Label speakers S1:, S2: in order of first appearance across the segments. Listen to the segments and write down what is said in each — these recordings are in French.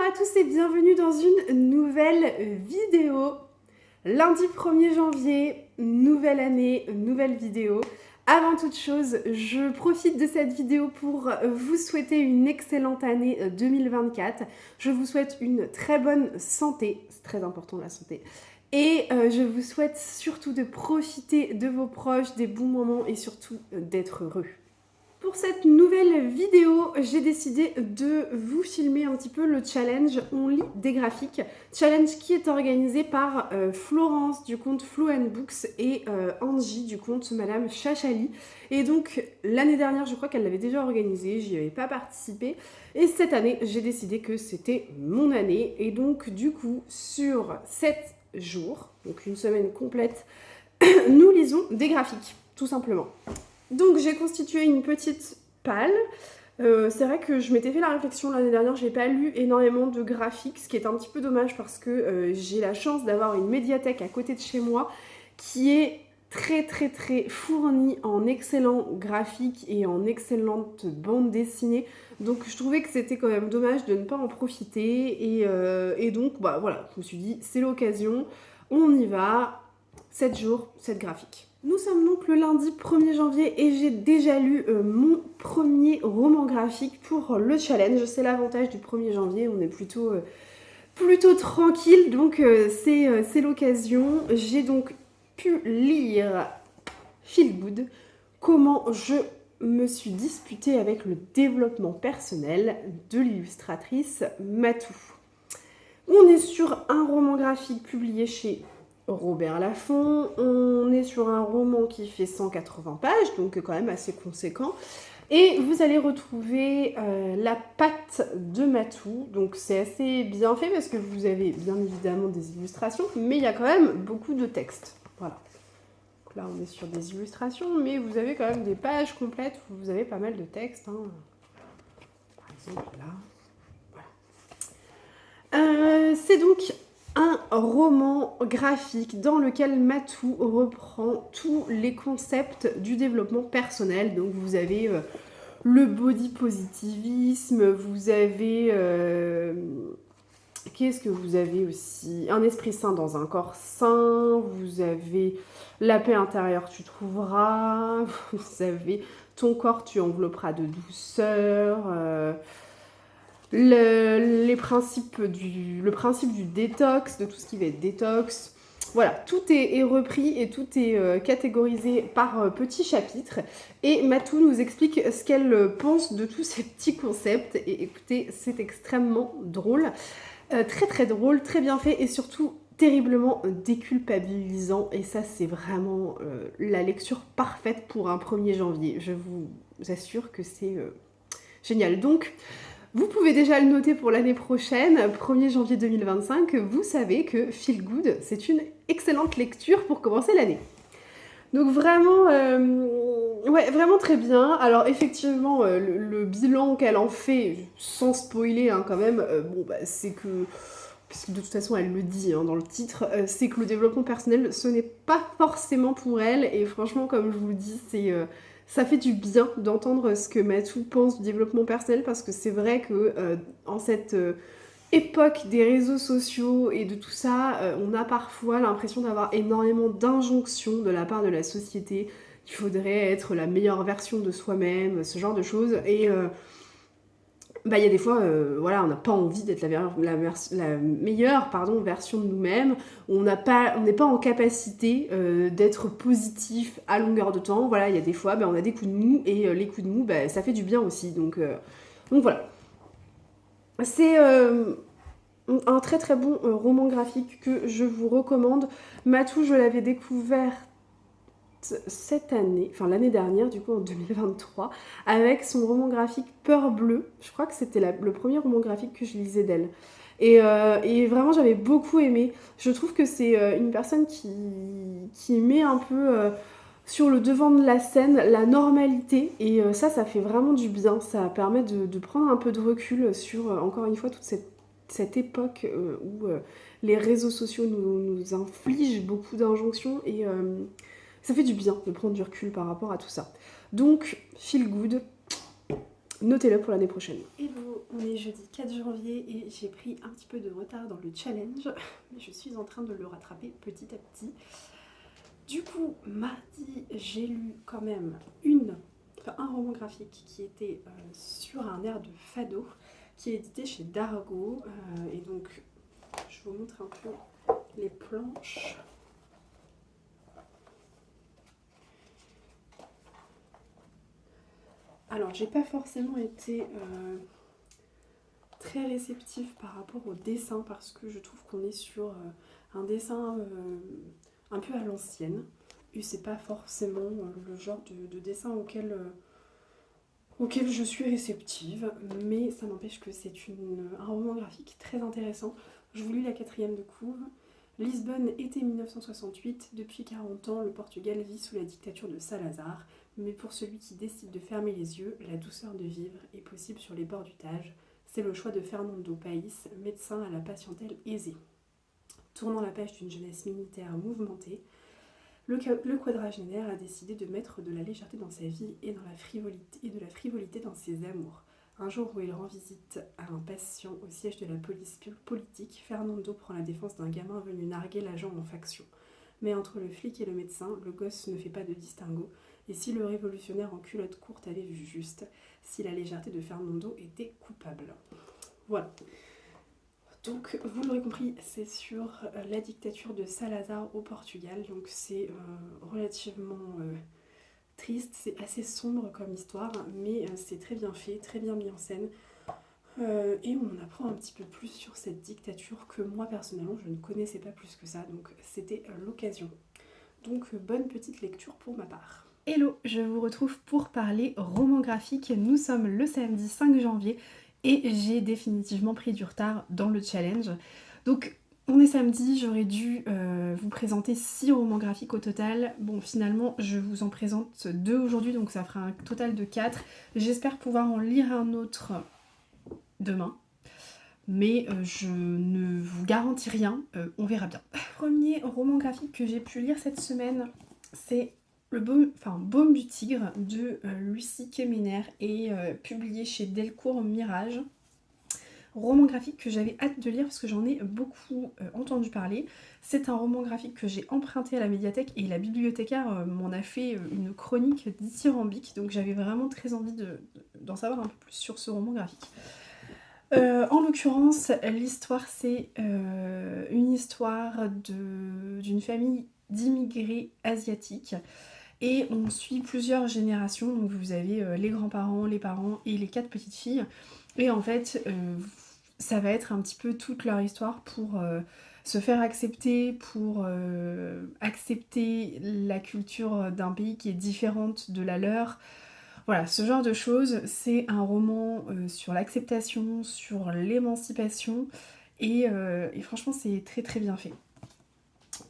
S1: à tous et bienvenue dans une nouvelle vidéo. Lundi 1er janvier, nouvelle année, nouvelle vidéo. Avant toute chose, je profite de cette vidéo pour vous souhaiter une excellente année 2024. Je vous souhaite une très bonne santé, c'est très important la santé. Et je vous souhaite surtout de profiter de vos proches, des bons moments et surtout d'être heureux. Pour cette nouvelle vidéo, j'ai décidé de vous filmer un petit peu le challenge On lit des graphiques. Challenge qui est organisé par Florence du compte Flow & Books et Angie du compte Madame Chachali. Et donc l'année dernière, je crois qu'elle l'avait déjà organisé, j'y avais pas participé. Et cette année, j'ai décidé que c'était mon année. Et donc du coup, sur 7 jours, donc une semaine complète, nous lisons des graphiques, tout simplement. Donc j'ai constitué une petite palle. C'est vrai que je m'étais fait la réflexion l'année dernière, j'ai pas lu énormément de graphiques, ce qui est un petit peu dommage parce que j'ai la chance d'avoir une médiathèque à côté de chez moi qui est très fournie en excellents graphiques et en excellentes bandes dessinées. Donc je trouvais que c'était quand même dommage de ne pas en profiter et donc bah voilà, je me suis dit c'est l'occasion, on y va, 7 jours, 7 graphiques. Nous sommes donc le lundi 1er janvier et j'ai déjà lu mon premier roman graphique pour le challenge. C'est l'avantage du 1er janvier, on est plutôt tranquille, donc c'est l'occasion. J'ai donc pu lire Feel Good, comment je me suis disputée avec le développement personnel de l'illustratrice Matou. On est sur un roman graphique publié chez Robert Laffont, on est sur un roman qui fait 180 pages, donc quand même assez conséquent. Et vous allez retrouver la patte de Matou, donc c'est assez bien fait parce que vous avez bien évidemment des illustrations, mais il y a quand même beaucoup de texte. Voilà. Donc là on est sur des illustrations, mais vous avez quand même des pages complètes où vous avez pas mal de texte. Hein. Par exemple là. Voilà. C'est donc un roman graphique dans lequel Matou reprend tous les concepts du développement personnel. Donc vous avez le body positivisme, vous avez... qu'est-ce que vous avez aussi? Un esprit sain dans un corps sain, vous avez la paix intérieure tu trouveras, vous avez ton corps tu envelopperas de douceur... le principe du détox, de tout ce qui va être détox. Voilà, tout est repris et tout est catégorisé par petits chapitres. Et Matou nous explique ce qu'elle pense de tous ces petits concepts. Et écoutez, c'est extrêmement drôle. Très drôle, très bien fait et surtout terriblement déculpabilisant. Et ça, c'est vraiment la lecture parfaite pour un 1er janvier. Je vous assure que c'est génial. Donc... vous pouvez déjà le noter pour l'année prochaine, 1er janvier 2025, vous savez que Feel Good, c'est une excellente lecture pour commencer l'année. Donc vraiment, ouais, vraiment très bien. Alors effectivement, le bilan qu'elle en fait, sans spoiler hein, quand même, bon, bah, c'est que, parce que de toute façon elle le dit hein, dans le titre, c'est que le développement personnel, ce n'est pas forcément pour elle. Et franchement, comme je vous le dis, ça fait du bien d'entendre ce que Matou pense du développement personnel parce que c'est vrai que en cette époque des réseaux sociaux et de tout ça, on a parfois l'impression d'avoir énormément d'injonctions de la part de la société qu'il faudrait être la meilleure version de soi-même, ce genre de choses. Et bah, y a des fois, voilà, on n'a pas envie d'être la meilleure version de nous-mêmes. On n'est pas en capacité d'être positif à longueur de temps. Voilà, il y a des fois, bah, on a des coups de mou et les coups de mou, bah, ça fait du bien aussi. Donc voilà. C'est un très bon roman graphique que je vous recommande. Matou, je l'avais découvert cette année, enfin l'année dernière du coup en 2023, avec son roman graphique Peur bleue. Je crois que c'était le premier roman graphique que je lisais d'elle. Et vraiment j'avais beaucoup aimé. Je trouve que c'est une personne qui met un peu sur le devant de la scène la normalité et ça fait vraiment du bien. Ça permet de prendre un peu de recul sur, encore une fois, toute cette époque où les réseaux sociaux nous infligent beaucoup d'injonctions et ça fait du bien de prendre du recul par rapport à tout ça. Donc, Feel Good, notez-le pour l'année prochaine. Hello, on est jeudi 4 janvier et j'ai pris un petit peu de retard dans le challenge, mais je suis en train de le rattraper petit à petit. Du coup, mardi, j'ai lu quand même un roman graphique qui était sur un air de fado, qui est édité chez Dargo, et donc je vous montre un peu les planches. Alors, j'ai pas forcément été très réceptive par rapport au dessin parce que je trouve qu'on est sur un dessin un peu à l'ancienne et c'est pas forcément le genre de dessin auquel je suis réceptive, mais ça n'empêche que c'est un roman graphique très intéressant. Je vous lis la 4e de couve. Lisbonne, été 1968. Depuis 40 ans, le Portugal vit sous la dictature de Salazar. Mais pour celui qui décide de fermer les yeux, la douceur de vivre est possible sur les bords du Tage. C'est le choix de Fernando País, médecin à la patientèle aisée. Tournant la page d'une jeunesse militaire mouvementée, le quadragénaire a décidé de mettre de la légèreté dans sa vie et de la frivolité dans ses amours. Un jour où il rend visite à un patient au siège de la police politique, Fernando prend la défense d'un gamin venu narguer l'agent en faction. Mais entre le flic et le médecin, le gosse ne fait pas de distinguo, et si le révolutionnaire en culotte courte avait vu juste, si la légèreté de Fernando était coupable. Voilà. Donc, vous l'aurez compris, c'est sur la dictature de Salazar au Portugal, donc c'est relativement triste, c'est assez sombre comme histoire, mais c'est très bien fait, très bien mis en scène, et on apprend un petit peu plus sur cette dictature que moi personnellement je ne connaissais pas plus que ça, donc c'était l'occasion. Donc bonne petite lecture pour ma part. Hello, je vous retrouve pour parler roman graphique. Nous sommes le samedi 5 janvier et j'ai définitivement pris du retard dans le challenge. Donc on est samedi, j'aurais dû vous présenter 6 romans graphiques au total. Bon, finalement je vous en présente 2 aujourd'hui, donc ça fera un total de 4. J'espère pouvoir en lire un autre demain. Mais je ne vous garantis rien, on verra bien. Premier roman graphique que j'ai pu lire cette semaine, c'est le Baume du Tigre de Lucie Kemener et publié chez Delcourt Mirage. Roman graphique que j'avais hâte de lire parce que j'en ai beaucoup entendu parler. C'est un roman graphique que j'ai emprunté à la médiathèque et la bibliothécaire m'en a fait une chronique dithyrambique, donc j'avais vraiment très envie d'en savoir un peu plus sur ce roman graphique. En l'occurrence, l'histoire c'est une histoire d'une famille d'immigrés asiatiques et on suit plusieurs générations, donc vous avez les grands-parents, les parents et les 4 petites filles et en fait ça va être un petit peu toute leur histoire pour se faire accepter, pour accepter la culture d'un pays qui est différente de la leur. Voilà, ce genre de choses, c'est un roman sur l'acceptation, sur l'émancipation, et franchement c'est très très bien fait.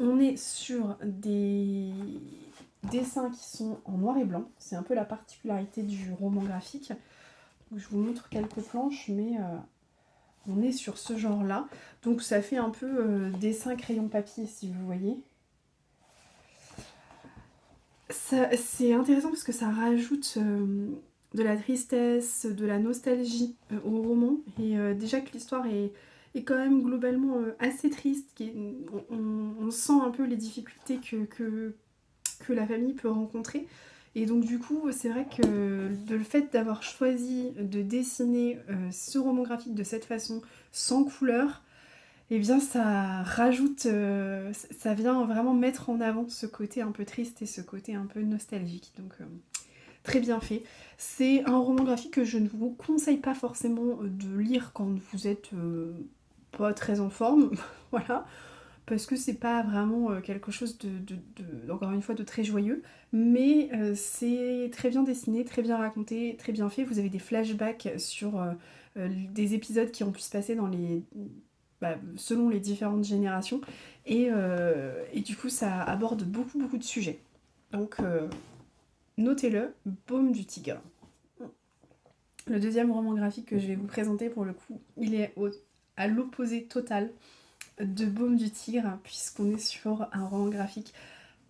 S1: On est sur des dessins qui sont en noir et blanc, c'est un peu la particularité du roman graphique. Donc, je vous montre quelques planches, mais on est sur ce genre-là. Donc ça fait un peu dessin crayon papier si vous voyez. C'est intéressant parce que ça rajoute de la tristesse, de la nostalgie au roman. Et déjà que l'histoire est quand même globalement assez triste. On sent un peu les difficultés que la famille peut rencontrer. Et donc du coup, c'est vrai que le fait d'avoir choisi de dessiner ce roman graphique de cette façon, sans couleur, eh bien ça rajoute, ça vient vraiment mettre en avant ce côté un peu triste et ce côté un peu nostalgique, donc très bien fait. C'est un roman graphique que je ne vous conseille pas forcément de lire quand vous êtes pas très en forme, voilà, parce que c'est pas vraiment quelque chose encore une fois, de très joyeux, mais c'est très bien dessiné, très bien raconté, très bien fait. Vous avez des flashbacks sur des épisodes qui ont pu se passer selon les différentes générations, et du coup ça aborde beaucoup de sujets. Donc notez-le, Baume du Tigre. Le deuxième roman graphique que je vais vous présenter, pour le coup, il est à l'opposé total de Baume du Tigre, puisqu'on est sur un roman graphique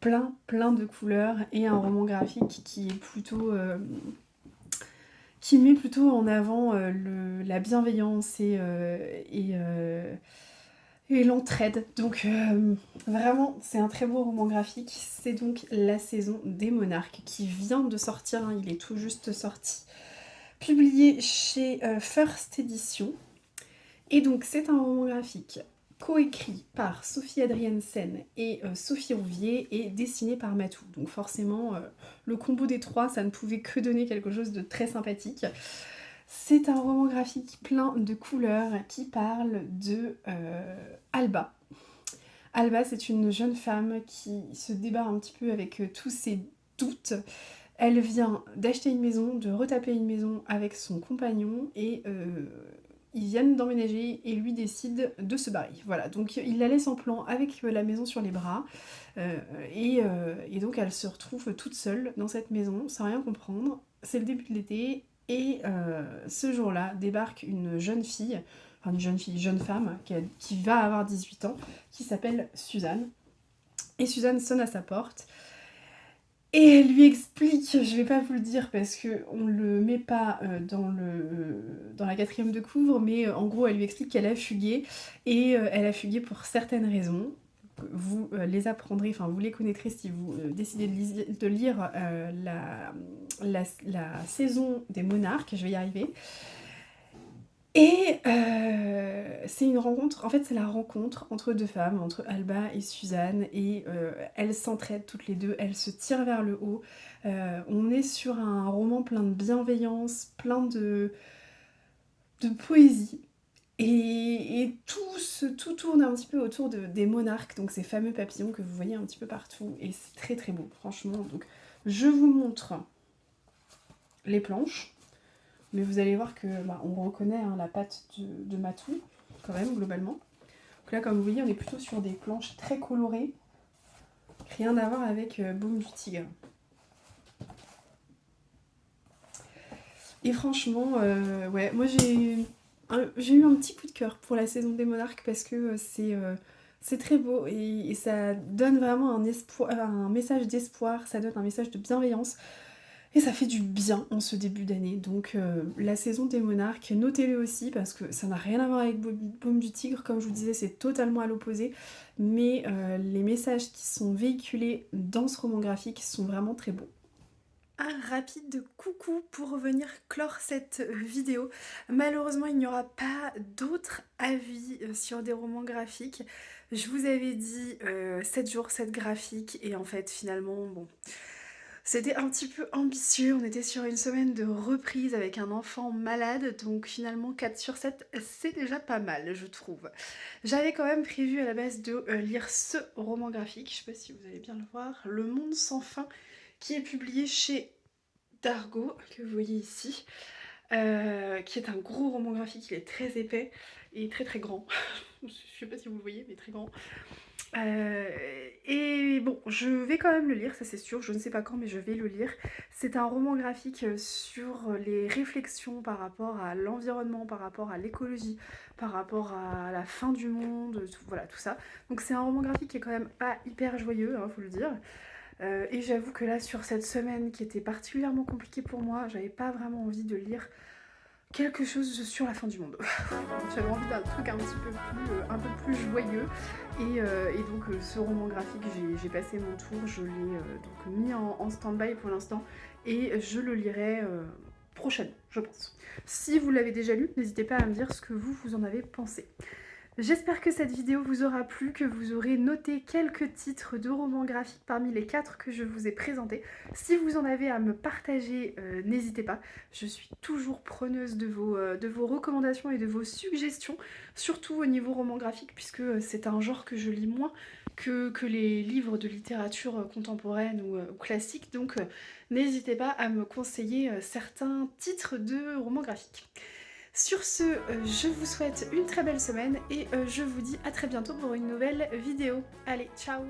S1: plein de couleurs et un roman graphique qui est plutôt qui met plutôt en avant la bienveillance et l'entraide. Donc vraiment, c'est un très beau roman graphique. C'est donc La Saison des Monarques qui vient de sortir, hein, il est tout juste sorti. Publié chez First Edition. Et donc c'est un roman graphique coécrit par Sophie Adriensen et Sophie Rouvier et dessiné par Matou. Donc forcément, le combo des trois, ça ne pouvait que donner quelque chose de très sympathique. C'est un roman graphique plein de couleurs qui parle de Alba. Alba, c'est une jeune femme qui se débat un petit peu avec tous ses doutes. Elle vient d'acheter une maison, de retaper une maison avec son compagnon et ils viennent d'emménager et lui décide de se barrer. Voilà, donc il la laisse en plan avec la maison sur les bras et donc elle se retrouve toute seule dans cette maison sans rien comprendre. C'est le début de l'été et ce jour-là débarque une jeune femme qui va avoir 18 ans qui s'appelle Suzanne. Et Suzanne sonne à sa porte. Et elle lui explique, je vais pas vous le dire parce qu'on le met pas dans la 4e de couvre, mais en gros elle lui explique qu'elle a fugué, et elle a fugué pour certaines raisons. Vous les apprendrez, enfin vous les connaîtrez si vous décidez de lire la saison des Monarques, je vais y arriver. Et c'est une rencontre, en fait c'est la rencontre entre deux femmes, entre Alba et Suzanne, et elles s'entraident toutes les deux, elles se tirent vers le haut. On est sur un roman plein de bienveillance, plein de poésie, et tout tourne un petit peu autour des monarques, donc ces fameux papillons que vous voyez un petit peu partout, et c'est très très beau, franchement. Donc je vous montre les planches. Mais vous allez voir que on reconnaît la patte de Matou, quand même, globalement. Donc là, comme vous voyez, on est plutôt sur des planches très colorées. Rien à voir avec Baume du Tigre. Et franchement, ouais, moi j'ai eu un petit coup de cœur pour La Saison des Monarques parce que c'est très beau et ça donne vraiment un message d'espoir, ça donne un message de bienveillance. Et ça fait du bien en ce début d'année. Donc La Saison des Monarques, notez-le aussi parce que ça n'a rien à voir avec Baume du Tigre. Comme je vous disais, c'est totalement à l'opposé. Mais les messages qui sont véhiculés dans ce roman graphique sont vraiment très beaux. Un rapide coucou pour venir clore cette vidéo. Malheureusement, il n'y aura pas d'autres avis sur des romans graphiques. Je vous avais dit 7 jours, 7 graphiques. Et en fait, finalement, bon... C'était un petit peu ambitieux, on était sur une semaine de reprise avec un enfant malade, donc finalement 4 sur 7, c'est déjà pas mal, je trouve. J'avais quand même prévu à la base de lire ce roman graphique, je sais pas si vous allez bien le voir, Le Monde sans fin, qui est publié chez Dargaud, que vous voyez ici, qui est un gros roman graphique, il est très épais et très très grand. Je sais pas si vous le voyez, mais très grand. Et bon, je vais quand même le lire, ça c'est sûr, je ne sais pas quand, mais je vais le lire. C'est un roman graphique sur les réflexions par rapport à l'environnement, par rapport à l'écologie, par rapport à la fin du monde, voilà, tout ça. Donc c'est un roman graphique qui est quand même pas hyper joyeux, faut le dire. Et j'avoue que là, sur cette semaine qui était particulièrement compliquée pour moi, j'avais pas vraiment envie de lire quelque chose sur la fin du monde. J'avais envie d'un truc un peu plus joyeux. Et donc ce roman graphique, j'ai passé mon tour, je l'ai donc mis en stand-by pour l'instant et je le lirai prochainement, je pense. Si vous l'avez déjà lu, n'hésitez pas à me dire ce que vous en avez pensé. J'espère que cette vidéo vous aura plu, que vous aurez noté quelques titres de romans graphiques parmi les 4 que je vous ai présentés. Si vous en avez à me partager, n'hésitez pas. Je suis toujours preneuse de vos recommandations et de vos suggestions, surtout au niveau roman graphique, puisque c'est un genre que je lis moins que les livres de littérature contemporaine ou classique. Donc n'hésitez pas à me conseiller certains titres de romans graphiques. Sur ce, je vous souhaite une très belle semaine et je vous dis à très bientôt pour une nouvelle vidéo. Allez, ciao!